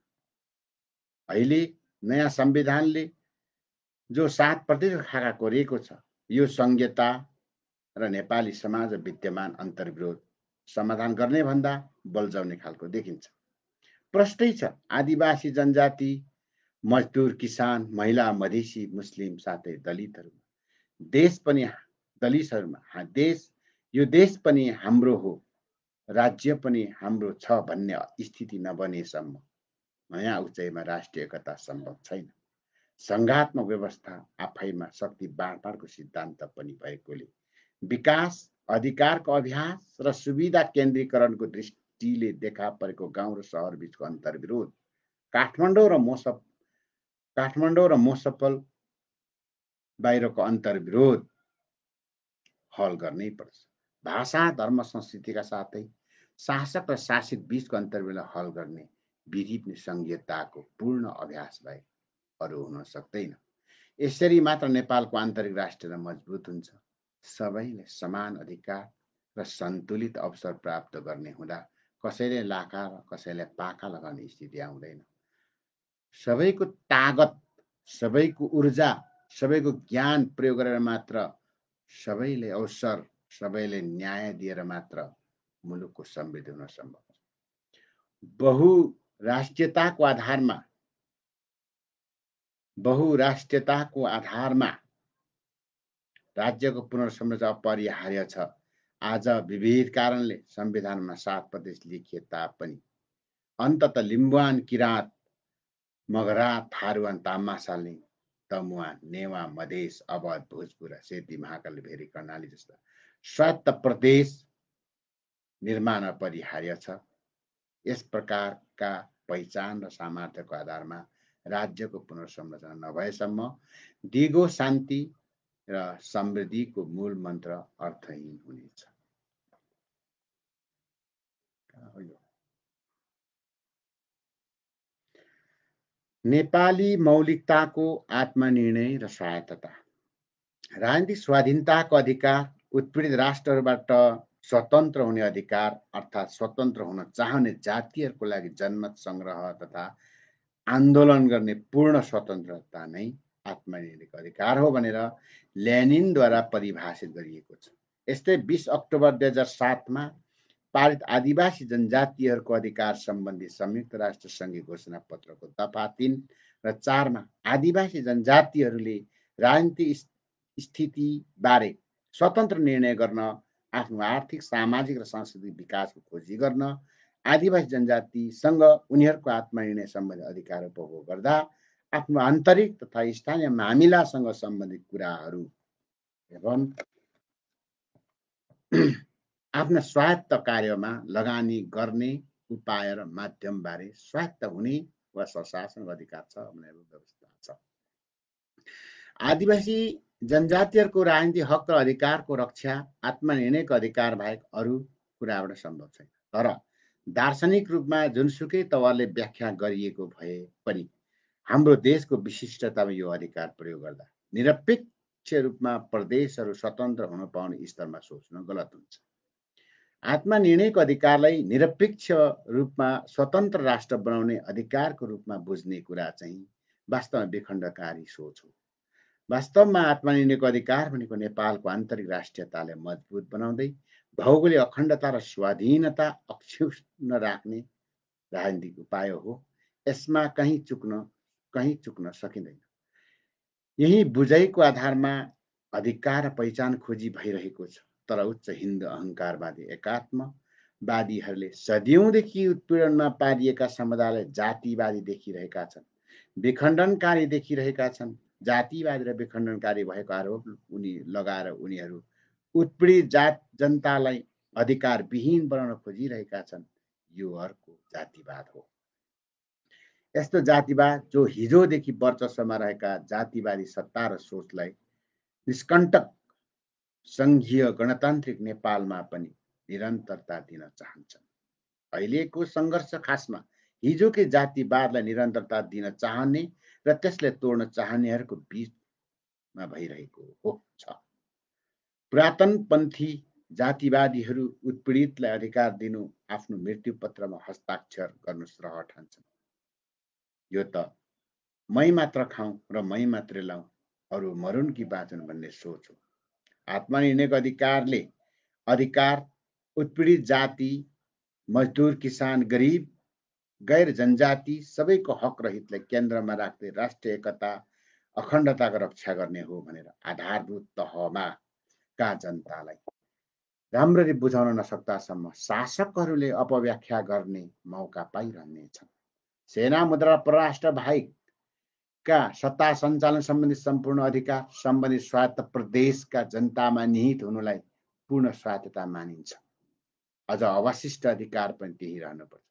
अहिले नयाँ संविधानले जो 7% खाका कोरिएको छ, यो संहिता र नेपाली समाज विद्यमान अन्तर्विरोध समाधान गर्ने भन्दा बल्झाउने खालको देखिन्छ। प्रष्टै छ, आदिवासी जनजाति, मजदुर, किसान, महिला, मधेसी, मुस्लिम साथै दलितहरूमा यो देश पनि हाम्रो हो, राज्य पनि हाम्रो छ भन्ने स्थिति नबनेसम्म नयाँ उचाइमा राष्ट्रिय एकता सम्भव छैन। संघात्मक व्यवस्था आफैमा शक्ति बाँडफाँडको सिद्धान्त पनि भएकोले विकास, अधिकारको अभ्यास र सुविधा केन्द्रीकरणको दृष्टिले देखा परेको गाउँ र सहर बीचको अन्तर्विरोध काठमाडौँ र मोसफल बाहिरको अन्तर्विरोध हल गर्नै पर्छ। भाषा, धर्म, संस्कृतिका साथै शासक र शासित बीचको अन्तर्विरोध हल गर्ने विधि पनि संहिताको पूर्ण अभ्यास भए अरू हुन सक्दैन। यसरी मात्र नेपालको आन्तरिक राष्ट्रियता मजबुत हुन्छ। सबैले समान अधिकार र सन्तुलित अवसर प्राप्त गर्ने हुँदा कसैले लाखा र कसैले पाखा लगाउने स्थिति आउँदैन। सबैको तागत, सबैको ऊर्जा, सबैको ज्ञान प्रयोग गरेर मात्र, सबैले अवसर, सबैले न्याय दिएर मात्र मुलुकको समृद्धि हुन सम्भव छ। बहुराष्ट्रियताको आधारमा राज्यको पुनर्संरचना अपरिहार्य छ। आज विविध कारणले संविधानमा 7% लेखिए तापनि अन्ततः लिम्बुवान, किराँत, मगरा, थारुवान, तामासाली, तमुवा, नेवा, मधेस, अवध, भोजपुर, सेती, महाकाली, भेरी, कर्णाली जस्ता स्वायत्त प्रदेश निर्माण अपरिहार्य छ। यस प्रकारका पहिचान र सामर्थ्यको आधारमा राज्यको पुनर्संरचना नभएसम्म दिगो शान्ति र समृद्धिको मूल मन्त्र अर्थहीन हुनेछ। नेपाली मौलिकताको आत्मनिर्णय र स्वायत्तता। राजनीतिक स्वाधीनताको अधिकार, उत्पीडित राष्ट्रहरूबाट स्वतन्त्र हुने अधिकार अर्थात् स्वतन्त्र हुन चाहने जातिहरूको लागि जनमत संग्रह तथा आन्दोलन गर्ने पूर्ण स्वतन्त्रता नै आत्मनिर्णयको अधिकार हो भनेर लेनिनद्वारा परिभाषित गरिएको छ। यस्तै 20 अक्टोबर 2007 पारित आदिवासी जनजातिहरूको अधिकार सम्बन्धी संयुक्त राष्ट्र सङ्घीय घोषणा पत्रको दफा 3 र 4 आदिवासी जनजातिहरूले राजनीतिक स्थितिबारे स्वतन्त्र निर्णय गर्न, आफ्नो आर्थिक, सामाजिक र सांस्कृतिक विकासको खोजी गर्न, आदिवासी जनजातिसँग उनीहरूको आत्मनिर्णय सम्बन्धी अधिकार उपभोग गर्दा आफ्नो आन्तरिक तथा स्थानीय मामिलासँग सम्बन्धित कुराहरू एवं आफ्ना स्वायत्त कार्यमा लगानी गर्ने उपाय र माध्यमबारे स्वायत्त हुने वा स्वशासन अधिकार छ भन्ने व्यवस्था छ। आदिवासी जनजातिहरूको राजनीतिक हक र अधिकारको रक्षा आत्मनिर्णयको अधिकार बाहेक अरू कुराबाट सम्भव छैन। तर दार्शनिक रूपमा जुनसुकै तवरले व्याख्या गरिएको भए पनि हाम्रो देशको विशिष्टतामा यो अधिकार प्रयोग गर्दा निरपेक्ष रूपमा प्रदेशहरू स्वतन्त्र हुन पाउने स्तरमा सोच्नु गलत हुन्छ। आत्मनिर्णयको अधिकारलाई निरपेक्ष रूपमा स्वतन्त्र राष्ट्र बनाउने अधिकारको रूपमा बुझ्ने कुरा चाहिँ वास्तवमा विखण्डकारी सोच हो। वास्तवमा आत्मनिर्णयको अधिकार भनेको नेपालको आन्तरिक राष्ट्रियतालाई मजबुत बनाउँदै भौगोलिक अखण्डता र स्वाधीनता अक्षुण्ण राख्ने राजनीतिक उपाय हो। यसमा कहीँ चुक्न सकिँदैन। यही बुझाइको आधारमा अधिकार र पहिचान खोजी भइरहेको छ। तर उच्च हिन्दू अहङ्कारवादी एकात्मवादीहरूले सदियौँदेखि उत्पीडनमा पारिएका समुदायलाई जातिवादी देखिरहेका छन्, विखण्डनकारी देखिरहेका छन्। जातिवादी र विखण्डनकारी भएको आरोप लगाएर उनीहरू उत्पीडित जनतालाई अधिकारविहीन बनाउन खोजिरहेका छन्। यो अर्को जातिवाद हो। यस्तो जातिवाद जो हिजोदेखि वर्चस्वमा रहेका जातिवादी सत्ता र सोचलाई निष्कण्टक सङ्घीय गणतान्त्रिक नेपालमा पनि निरन्तरता दिन चाहन्छन्। अहिलेको सङ्घर्ष खासमा हिजोकै जातिवादलाई निरन्तरता दिन चाहने र त्यसलाई तोड्न चाहनेहरूको बीचमा भइरहेको छ। पुरातनपन्थी जातिवादीहरू उत्पीडितलाई अधिकार दिनु आफ्नो मृत्युपत्रमा हस्ताक्षर गर्नु सरह ठान्छन्। यो त मै मात्र खाउँ र मै मात्रै लाउँ, अरू मरुन् कि बाँचुन् भन्ने सोच हो। आत्मनिर्णयको अधिकार उत्पीडित जाति, मजदुर, किसान, गरिब, गैर जनजाति सबैको हक र हितलाई केन्द्रमा राख्दै राष्ट्रिय एकता अखण्डताको रक्षा गर्ने हो भनेर आधारभूत तहमा का जनतालाई राम्ररी बुझाउन नसक्दासम्म शासकहरूले अपव्याख्या गर्ने मौका पाइरहनेछन्। सेना, मुद्रा, परराष्ट्र बाहेकका सत्ता सञ्चालन सम्बन्धी सम्पूर्ण अधिकार सम्बन्धित स्वायत्त प्रदेशका जनतामा निहित हुनुलाई पूर्ण स्वायत्तता मानिन्छ। अझ अवशिष्ट अधिकार पनि त्यही रहनुपर्छ।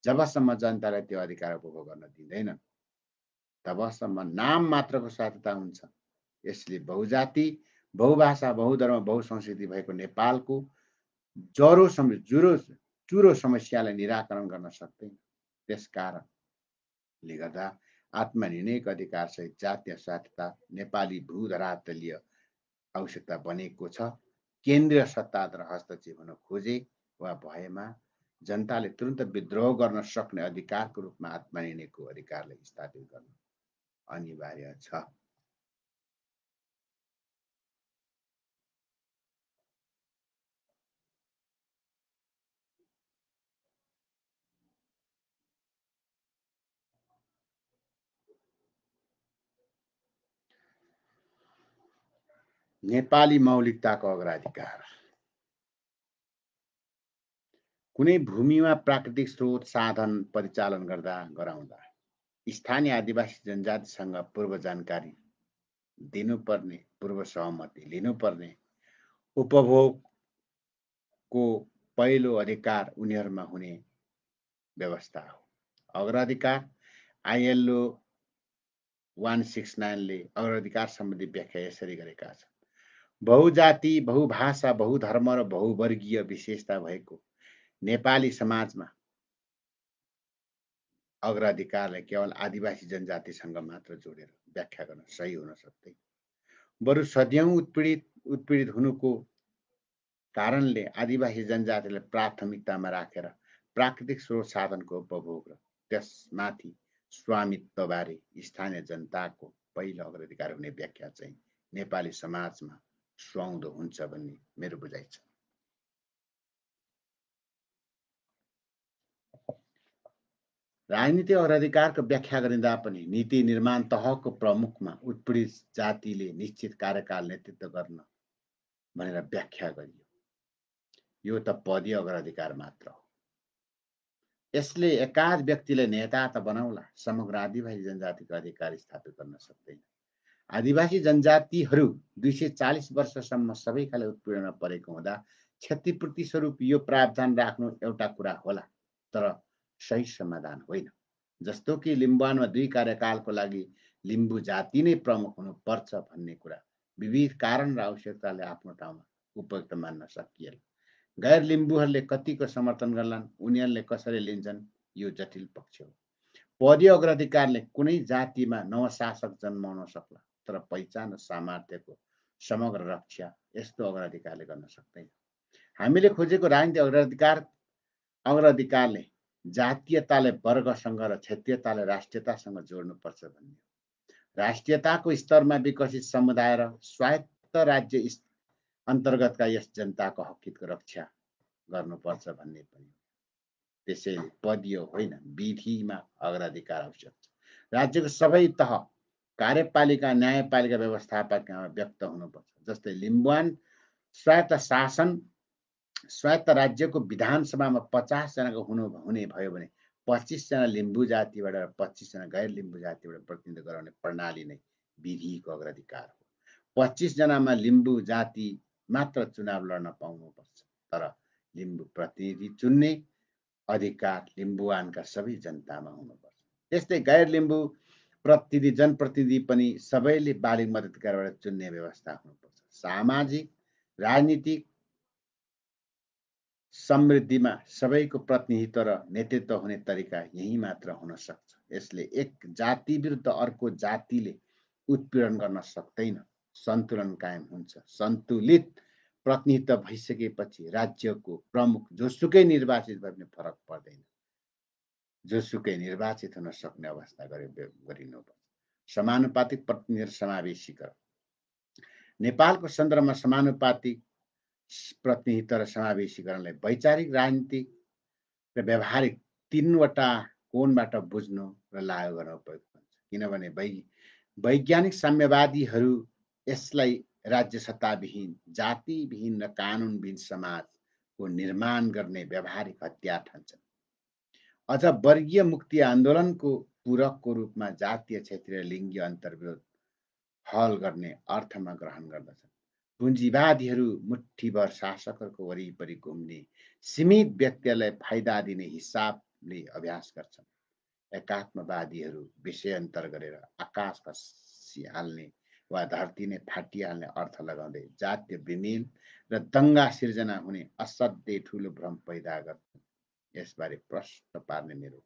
जबसम्म जनतालाई त्यो अधिकार उपभोग गर्न दिँदैनन् तबसम्म नाम मात्रको स्वायत्तता हुन्छ। यसले बहुजाति, बहुभाषा, बहुधर्म, बहुसंस्कृति भएको नेपालको चुरो समस्यालाई निराकरण गर्न सक्दैन। त्यसकारणले गर्दा आत्मनिर्णयको अधिकार सहित जातीय स्वायत्तता नेपाली भूधरातलीय आवश्यकता बनेको छ। केन्द्रीय सत्ताद्वारा हस्तक्षेप हुन खोजे वा भएमा जनताले तुरन्त विद्रोह गर्न सक्ने अधिकारको रूपमा आत्मनिर्णयको अधिकारलाई स्थापित गर्न अनिवार्य छ। नेपाली मौलिकताको अग्राधिकार। कुनै भूमिमा प्राकृतिक स्रोत साधन परिचालन गराउँदा स्थानीय आदिवासी जनजातिसँग पूर्व जानकारी दिनुपर्ने, पूर्व सहमति लिनुपर्ने, उपभोगको पहिलो अधिकार उनीहरूमा हुने व्यवस्था हो। अग्राधिकार ILO 169 ले अग्राधिकार सम्बन्धी व्याख्या यसरी गरेका छन्। बहुजाति, बहुभाषा, बहुधर्म र बहुवर्गीय विशेषता भएको नेपाली समाजमा अग्राधिकारलाई केवल आदिवासी जनजातिसँग मात्र जोडेर व्याख्या गर्न सही हुन सक्दैन। बरु सदियौं उत्पीडित हुनुको कारणले आदिवासी जनजातिलाई प्राथमिकतामा राखेर प्राकृतिक स्रोत साधनको उपभोग र त्यसमाथि स्वामित्वबारे स्थानीय जनताको पहिलो अग्राधिकार हुने व्याख्या चाहिँ नेपाली समाजमा सुहाउँदो हुन्छ भन्ने मेरो बुझाइ छ। राजनीतिक अग्राधिकारको व्याख्या गरिँदा पनि नीति निर्माण तहको प्रमुखमा उत्पीडित जातिले निश्चित कार्यकाल नेतृत्व गर्न भनेर व्याख्या गरियो। यो त पदीय अग्राधिकार मात्र हो। यसले एकाध व्यक्तिलाई नेता त बनाउला, समग्र आदिवासी जनजातिको अधिकार स्थापित गर्न सक्दैन। आदिवासी जनजातिहरू 240 वर्षसम्म सबैखाले उत्पीडनमा परेको हुँदा क्षतिपूर्ति स्वरूप यो प्रावधान राख्नु एउटा कुरा होला, तर सही समाधान होइन। जस्तो कि लिम्बुवानमा 2 कार्यकालको लागि लिम्बू जाति नै प्रमुख हुनुपर्छ भन्ने कुरा विविध कारण र आवश्यकताले आफ्नो ठाउँमा उपयुक्त मान्न सकिएला। गैर लिम्बूहरूले कतिको समर्थन गर्लान्, उनीहरूले कसरी लिन्छन्, यो जटिल पक्ष हो। पदीय अग्राधिकारले कुनै जातिमा नवशासक जन्माउन सक्ला, तर पहिचान र सामर्थ्यको समग्र रक्षा यस्तो अग्राधिकारले गर्न सक्दैन। हामीले खोजेको राजनीतिक अग्राधिकारले जातीयतालाई वर्गसँग र क्षेत्रीयतालाई राष्ट्रियतासँग जोड्नुपर्छ भन्ने हो। राष्ट्रियताको स्तरमा विकसित समुदाय र स्वायत्त राज्य अन्तर्गतका यस जनताको हकितको रक्षा गर्नुपर्छ भन्ने पनि। त्यसैले पदीय होइन, विधिमा अग्राधिकार आवश्यक छ। राज्यको सबै तह, कार्यपालिका, न्यायपालिका, व्यवस्थापनमा व्यक्त हुनुपर्छ। जस्तै लिम्बुवान स्वायत्त शासन, स्वायत्त राज्यको विधानसभामा 50 जनाको हुने भयो भने 25 जना लिम्बू जातिबाट र 25 जना गैर लिम्बू जातिबाट प्रतिनिधित्व गराउने प्रणाली नै विधिको अग्राधिकार हो। 25 जनामा लिम्बू जाति मात्र चुनाव लड्न पाउनुपर्छ, तर लिम्बू प्रतिनिधि चुन्ने अधिकार लिम्बुवानका सबै जनतामा हुनुपर्छ। त्यस्तै गैर लिम्बू प्रतिनिधि, जनप्रतिनिधि पनि सबैले बालिग मताधिकारबाट चुन्ने व्यवस्था हुनुपर्छ। सामाजिक, राजनीतिक समृद्धिमा सबैको प्रतिनिधित्व र नेतृत्व हुने तरिका यही मात्र हुन सक्छ। यसले एक जाति विरुद्ध अर्को जातिले उत्पीडन गर्न सक्दैन, सन्तुलन कायम हुन्छ। सन्तुलित प्रतिनिधित्व भइसकेपछि राज्यको प्रमुख जोसुकै निर्वाचित भए पनि फरक पर्दैन, जोसुकै निर्वाचित हुन सक्ने अवस्था गरिनुपर्छ। समानुपातिक प्रतिनिधि समावेशीकरण। नेपालको सन्दर्भमा समानुपातिक प्रतिनिधित्व र समावेशीकरणलाई वैचारिक, राजनीतिक र व्यावहारिक तीनवटा कोणबाट बुझ्नु र लागू गर्न उपयुक्त हुन्छ। किनभने वैज्ञानिक साम्यवादीहरू यसलाई राज्य सत्ताविहीन, जातिविहीन र कानुनविहीन समाजको निर्माण गर्ने व्यावहारिक हतियार ठान्छन्। अझ वर्गीय मुक्ति आन्दोलनको पूरकको रूपमा जातीय, क्षेत्रीय, लिङ्गीय अन्तर्विरोध हल गर्ने अर्थमा ग्रहण गर्दछन्। पुँजीवादीहरू मुठ्ठीभर शासकहरूको वरिपरि घुम्ने, सीमित व्यक्तिहरूलाई फाइदा दिने हिसाबले अभ्यास गर्छन्। एकात्मवादीहरू विषयान्तर गरेर आकाश खसिहाल्ने वा धरती नै फाटिहाल्ने अर्थ लगाउँदै जातीय विमेल र दङ्गा सिर्जना हुने असाध्यै ठुलो भ्रम पैदा गर्छन्। यसबारे प्रश्न पार्ने मेरो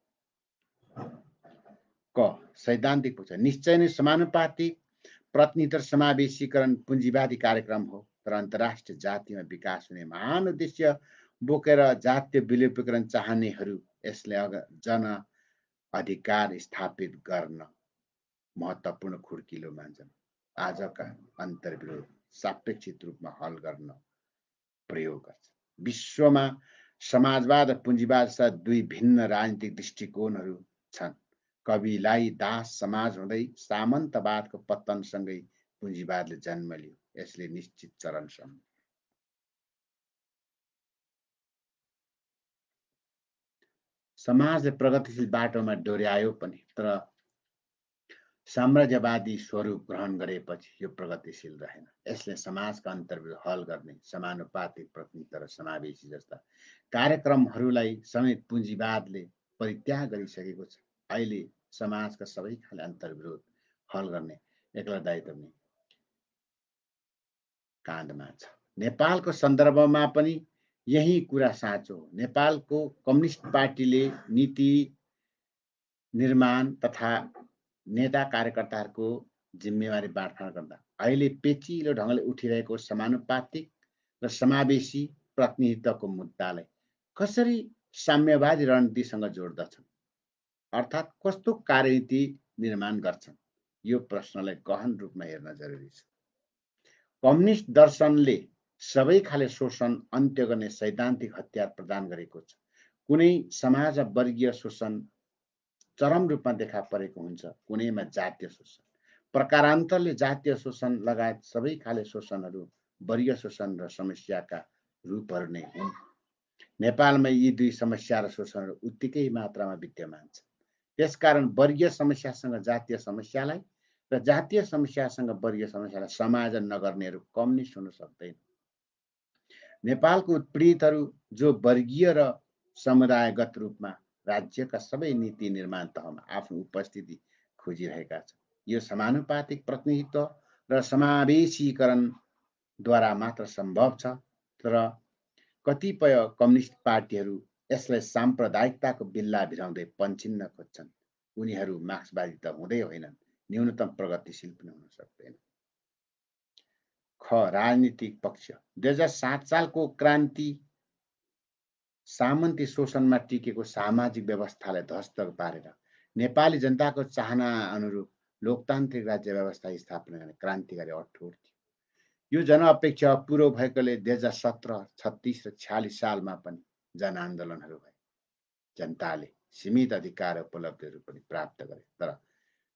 सैद्धान्तिक पक्ष निश्चय नै समानुपातिक प्रतिनिधि समावेशीकरण पुँजीवादी कार्यक्रम हो, तर अन्तर्राष्ट्रिय जातिमा विकास हुने महान उद्देश्य बोकेर जातीय विलुप्तीकरण चाहनेहरू यसले जन अधिकार स्थापित गर्न महत्त्वपूर्ण खुड्किलो मान्छन्। आजका अन्तर्विरोध सापेक्षित रूपमा हल गर्न प्रयोग गर्छ। विश्वमा समाजवाद र पुँजीवाद सहित दुई भिन्न राजनीतिक दृष्टिकोणहरू छन्। कविलाई दास समाज हुँदै सामन्तवादको पतनसँगै पुँजीवादले जन्म लियो। यसले निश्चित चरणसम्म समाजले प्रगतिशील बाटोमा डोर्यायो पनि, तर साम्राज्यवादी स्वरूप ग्रहण गरेपछि यो प्रगतिशील रहेन। यसले समाजका अन्तर्विरोध हल गर्ने समानुपातिक प्रतिनिधित्व र समावेशी जस्ता कार्यक्रमहरूलाई समेत पुँजीवादले परित्याग गरिसकेको छ। अहिले समाजका सबै खाले अन्तर्विरोध हल गर्ने एक्ला दायित्व पनि काँधमा छ। नेपालको सन्दर्भमा पनि यही कुरा साँचो हो। नेपालको कम्युनिस्ट पार्टीले नीति निर्माण तथा नेता कार्यकर्ताहरूको जिम्मेवारी बाँडफाँड गर्दा अहिले पेचिलो ढङ्गले उठिरहेको समानुपातिक र समावेशी प्रतिनिधित्वको मुद्दालाई कसरी साम्यवादी रणनीतिसँग जोड्दछन्, अर्थात् कस्तो कार्यनीति निर्माण गर्छन्, यो प्रश्नलाई गहन रूपमा हेर्न जरुरी छ। कम्युनिस्ट दर्शनले सबै खाले शोषण अन्त्य गर्ने सैद्धान्तिक हतियार प्रदान गरेको छ। कुनै समाजमा वर्गीय शोषण चरम रूपमा देखा परेको हुन्छ, कुनैमा जातीय शोषण। प्रकारान्तरले जातीय शोषण लगायत सबै खाले शोषणहरू वर्गीय शोषण र समस्याका रूपहरू नै हुन्। नेपालमा यी दुई समस्या र शोषणहरू उत्तिकै मात्रामा विद्यमान छन्। त्यसकारण वर्गीय समस्यासँग जातीय समस्यालाई र जातीय समस्यासँग वर्गीय समस्यालाई समायोजन नगर्नेहरू कम्युनिस्ट हुन सक्दैन। नेपालको उत्पीडितहरू जो वर्गीय र समुदायगत रूपमा राज्यका सबै नीति निर्माण तहमा आफ्नो उपस्थिति खोजिरहेका छन्। यो समानुपातिक प्रतिनिधित्व र समावेशीकरणद्वारा मात्र सम्भव छ, तर कतिपय कम्युनिस्ट पार्टीहरू यसलाई साम्प्रदायिकताको बिल्ला भिराउँदै पन्छिन्न खोज्छन्। उनीहरू मार्क्सवादी त हुँदै होइनन्, न्यूनतम प्रगतिशील पनि हुन सक्दैन। राजनीतिक पक्ष 2007 सालको क्रान्ति सामन्ती शोषणमा टिकेको सामाजिक व्यवस्थालाई ध्वस्त पारेर नेपाली जनताको चाहना अनुरूप लोकतान्त्रिक राज्य व्यवस्था स्थापना गर्ने क्रान्तिकारी अठोट थियो। यो जनअपेक्षा पुरो भएकोले 2017, 36 र 46 सालमा पनि जनआन्दोलनहरू भए। जनताले सीमित अधिकार उपलब्धिहरू पनि प्राप्त गरे, तर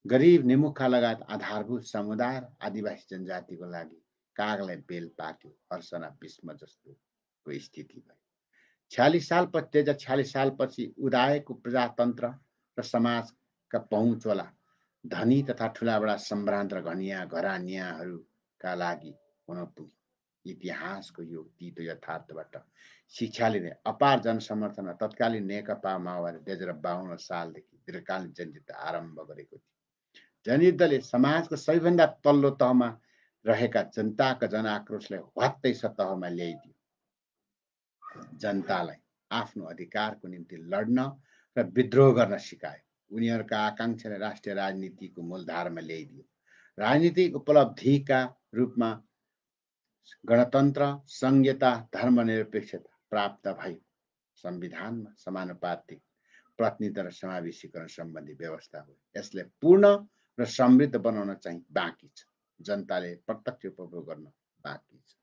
गरिब निमुखा लगायत आधारभूत समुदाय र आदिवासी जनजातिको लागि कागलाई बेल पाक्यो, हर्षना भीष्म जस्तोको स्थिति भयो। 2046 सालपछि उदाएको प्रजातन्त्र र समाजका पहुँचवाला धनी तथा ठुलाबडा सम्भ्रान्त र घरानियाहरूका लागि हुन पुग्यो। इतिहासको यो तितो यथार्थबाट शिक्षा लिने अपार जनसमर्थन तत्कालीन नेकपा माओवादी 2052 सालदेखि दीर्घकालीन जनयुद्ध आरम्भ गरेको थियो। जनयुद्धले समाजको सबैभन्दा तल्लो तहमा रहेका जनताका जनआक्रोशलाई हत्तै सतहमा ल्याइदियो। जनतालाई आफ्नो अधिकारको निम्ति लड्न र विद्रोह गर्न सिकायो। उनीहरूका आकांक्षाले राष्ट्रिय राजनीतिको मूलधारमा ल्याइदियो। राजनीतिक उपलब्धिका रूपमा गणतन्त्र, संघीयता, धर्मनिरपेक्षता प्राप्त भयो। संविधानमा समानुपातिक प्रतिनिधित्व र समावेशीकरण सम्बन्धी व्यवस्था हो। यसलाई पूर्ण र समृद्ध बनाउन चाहिँ बाँकी छ। जनताले प्रत्यक्ष उपभोग गर्न बाँकी छ।